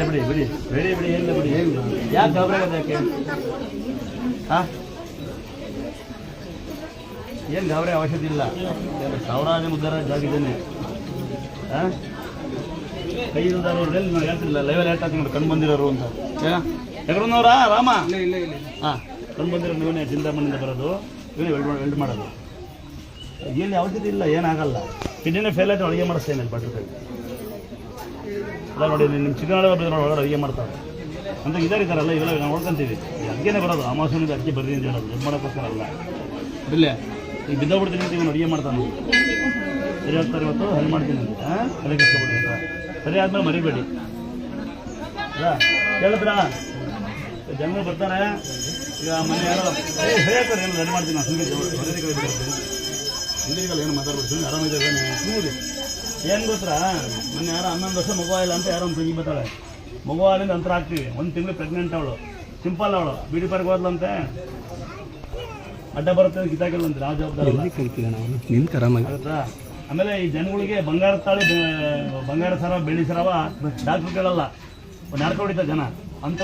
ಬಿಡಿ ಬಿಡಿ ಬಿಡಿ ಬಿಡಿ ಏನಿಲ್ಲ ಬಿಡಿ ಯಾಕೆ ಗಾಬರಿ ಆಗೋದು ಯಾಕೆ ಏನು ಗಾಬರಿ ಅವಶ್ಯಕತೆ ಇಲ್ಲ. ಸಾವಿರಾರು ಉದ್ದಾರ ಜಾಗಿದ್ದೇನೆ ಕೈ ಉದ್ದಾರವ್ರಲ್ಲಿ ನಾವು ಹೇಳ್ತಿಲ್ಲ ಲೈವಲ್ಲಿ ಹೇಳ್ತಾ ನೋಡಿ ಕಣ್ಣು ಬಂದಿರೋರು ಅಂತ ಯಾಕಂದ್ರವ್ರಾ ರಾಮ ಹಾಂ ಕಣ್ಣು ಬಂದಿರೋ ನೀವೇ ಚಿಂತಾಮಣಿಯಿಂದ ಬರೋದು ಇವನೇ ವೆಲ್ಡ್ ಮಾಡೋದು ಏನು ಅವಶ್ಯಕತೆ ಇಲ್ಲ, ಏನಾಗಲ್ಲ. ಕಿಡ್ನಿನೇ ಫೇಲ್ ಆಯ್ತು ಅಡುಗೆ ಮಾಡಿಸ್ತೇನೆ ಬಟ್ರು ಕೈ ಎಲ್ಲ ನೋಡಿ ನಿಮ್ಮ ಚಿಕ್ಕನಾಳೆ ಒಳಗಡೆ ಅಡುಗೆ ಮಾಡ್ತಾರೆ ಅಂತ ಇದಾರಲ್ಲ ಇವೆಲ್ಲ ನಾವು ನೋಡ್ಕೊಂತೀವಿ. ಅಡುಗೆನೇ ಬರೋದು ಅಮಾವಾಸ್ಯನಿಗೆ ಅಡುಗೆ ಬರ್ರಿ ಅಂತ ಹೇಳೋದು ಇದು ಮಾಡೋಕ್ಕೋಸ್ಕರ ಅಲ್ಲ. ಬಿಲ್ಲೇ ಈಗ ಬಿದ್ದೋಗ್ಬಿಡ್ತೀನಿ ಅಂತ ಇವನು ಅಡುಗೆ ಮಾಡ್ತಾನೆ. ಸರಿ ಹೋಗ್ತಾರೆ ಇವತ್ತು ಹೆಲ್ಪ್ ಮಾಡ್ತೀನಿ ಅಂತ ಅದಕ್ಕೆ ಇಷ್ಟಪಡಿ ಆಯಿತಾ. ಸರಿ ಆದ್ಮೇಲೆ ಮರಿಬೇಡಿ ಅಲ್ಲ ಹೇಳಿದ್ರ ಜನ ಬರ್ತಾರೆ. ಈಗ ಮನೆ ಯಾರೋ ಸರಿ ಆಗ್ತಾರೆ ಏನು ರೆಡಿ ಮಾಡ್ತೀನಿ ನಾನು ಹಿಂದಿಗಳು ಏನು ಮಾತಾಡ್ಬಿಡ್ತೀನಿ ಆರಾಮಿದ್ದಾರೆ ಸುಮ್ಮನೆ ಏನು ಗೊತ್ತಾ. ಮೊನ್ನೆ ಯಾರೋ 11 ವರ್ಷ ಮಗು ಇಲ್ಲ ಅಂತ ಯಾರೋ ಒಂದು ತಂಗಿ ಬರ್ತಾಳೆ. ಮಗು ಆದಿಂದ ಅಂತರ ಹಾಕ್ತೀವಿ. 1 ತಿಂಗಳು ಪ್ರೆಗ್ನೆಂಟ್ ಅವಳು, ಸಿಂಪಲ್ ಅವಳು ಬ್ಯೂಟಿ ಪಾರ್ಕ್ ಹೋದ್ಲಂತೆ, ಅಡ್ಡ ಬರುತ್ತೆ ಕಿತ್ತಾಕಿಲ್ಲಂತೆ. ನಾವು ಜವಾಬ್ದಾರಿ ಆಗುತ್ತಾ. ಆಮೇಲೆ ಈ ಜನಗಳಿಗೆ ಬಂಗಾರ ತಾಳಿ ಬಂಗಾರ ಸರ ಬೆಳ್ಳಿ ಸರವ ಡಾಕ್ಟ್ರು ಕೇಳಲ್ಲ, ನಡ್ಕೊಂಡಿದ್ದ ಜನ ಅಂತ